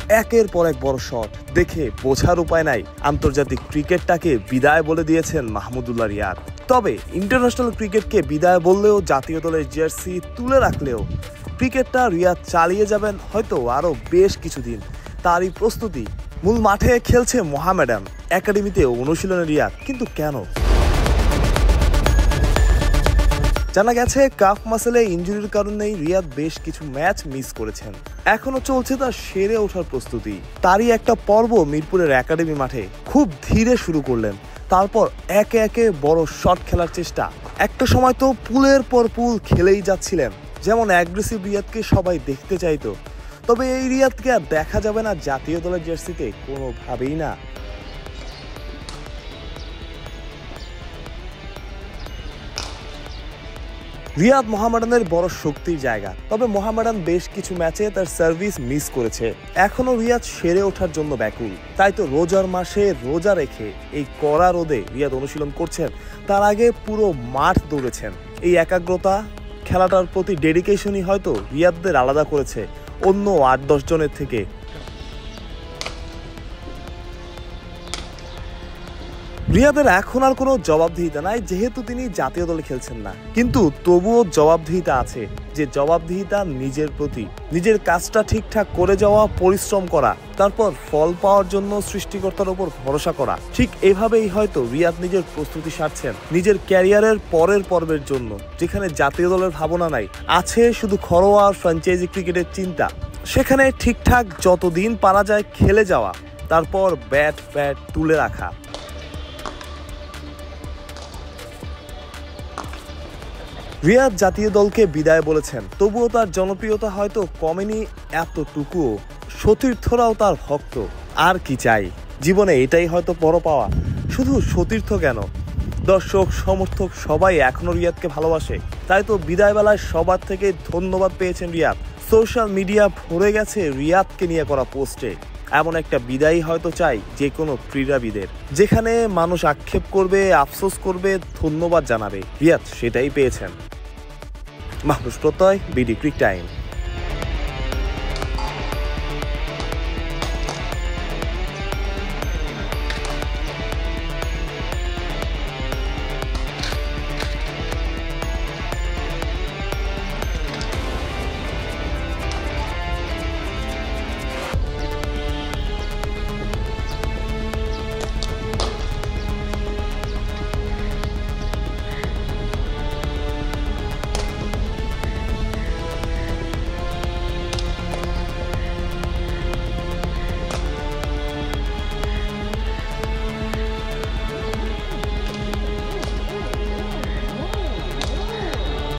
একের পর এক বড় শট দেখে বোঝার উপায় নাই আন্তর্জাতিক ক্রিকেটটাকে বিদায় বলে দিয়েছেন মাহমুদুল্লাহ রিয়াদ। তবে ইন্টারন্যাশনাল ক্রিকেটকে বিদায় বললেও, জাতীয় দলের জার্সি তুলে রাখলেও ক্রিকেটটা রিয়াদ চালিয়ে যাবেন হয়তো আরও বেশ কিছুদিন। তারই প্রস্তুতি। মূল মাঠে খেলছে মোহামেডান, একাডেমিতে অনুশীলনে রিয়াদ। কিন্তু কেন? জানা গেছে কাফ মাসেলে ইনজুরির কারণেই রিয়াদ বেশ কিছু ম্যাচ মিস করেছেন। এখনো চলছে তার সেরে ওঠার প্রস্তুতি। তারই একটা পর্ব মিরপুরের একাডেমি মাঠে খুব ধীরে শুরু করলেন। তারপর একে একে বড় শট খেলার চেষ্টা। একটা সময় তো পুলের পর পুল খেলেই যাচ্ছিলেন। যেমন অ্যাগ্রেসিভ রিয়াদকে সবাই দেখতে চাইতো। তবে এই রিয়াদকে আর দেখা যাবে না জাতীয় দলের জার্সিতে, কোনোভাবেই না। রিয়াদ মোহামেডানের বড় শক্তির জায়গা। তবে মোহামেডান বেশ কিছু ম্যাচে তার সার্ভিস মিস করেছে। এখনো রিয়াদ সেরে ওঠার জন্য ব্যাকুল। তাই তো রোজার মাসে রোজা রেখে এই কড়া রোদে রিয়াদ অনুশীলন করছেন। তার আগে পুরো মাঠ দৌড়েছেন। এই একাগ্রতা, খেলাটার প্রতি ডেডিকেশনই হয়তো রিয়াদদের আলাদা করেছে অন্য ৮-১০ জনের থেকে। রিয়াদের এখন আর কোনো জবাবদিহিতা নাই, যেহেতু তিনি জাতীয় দলে খেলছেন না। কিন্তু তবুও জবাবদিহিতা আছে, যে জবাবদিহিতা নিজের প্রতি, নিজের কাজটা ঠিকঠাক করে যাওয়া, পরিশ্রম করা, তারপর ফল পাওয়ার জন্য সৃষ্টিকর্তার উপর ভরসা করা। ঠিক এভাবেই হয়তো রিয়াদ নিজের প্রস্তুতি সারছেন নিজের ক্যারিয়ারের পরের পর্বের জন্য, যেখানে জাতীয় দলের ভাবনা নাই, আছে শুধু ঘরোয়া আর ফ্র্যাঞ্চাইজি ক্রিকেটের চিন্তা। সেখানে ঠিকঠাক যতদিন পারা যায় খেলে যাওয়া, তারপর ব্যাট তুলে রাখা। রিয়াদ জাতীয় দলকে বিদায় বলেছেন, তবুও তার জনপ্রিয়তা হয়তো কমেনি এতটুকুও। সতীর্থরাও তার ভক্ত। আর কি চাই জীবনে? এটাই হয়তো বড় পাওয়া। শুধু সতীর্থ কেন, দর্শক, সমর্থক সবাই এখনো রিয়াদকে ভালোবাসে। তাই তো বিদায় বেলায় সবার থেকে ধন্যবাদ পেয়েছেন রিয়াদ। সোশ্যাল মিডিয়া ভরে গেছে রিয়াদকে নিয়ে করা পোস্টে। এমন একটা বিদায় হয়তো চাই যে কোনো ক্রীড়াবিদের, যেখানে মানুষ আক্ষেপ করবে, আফসোস করবে, ধন্যবাদ জানাবে। রিয়াদ সেটাই পেয়েছেন। মাহফুজ প্রত্যয়, বিডি ক্রিক টাইম।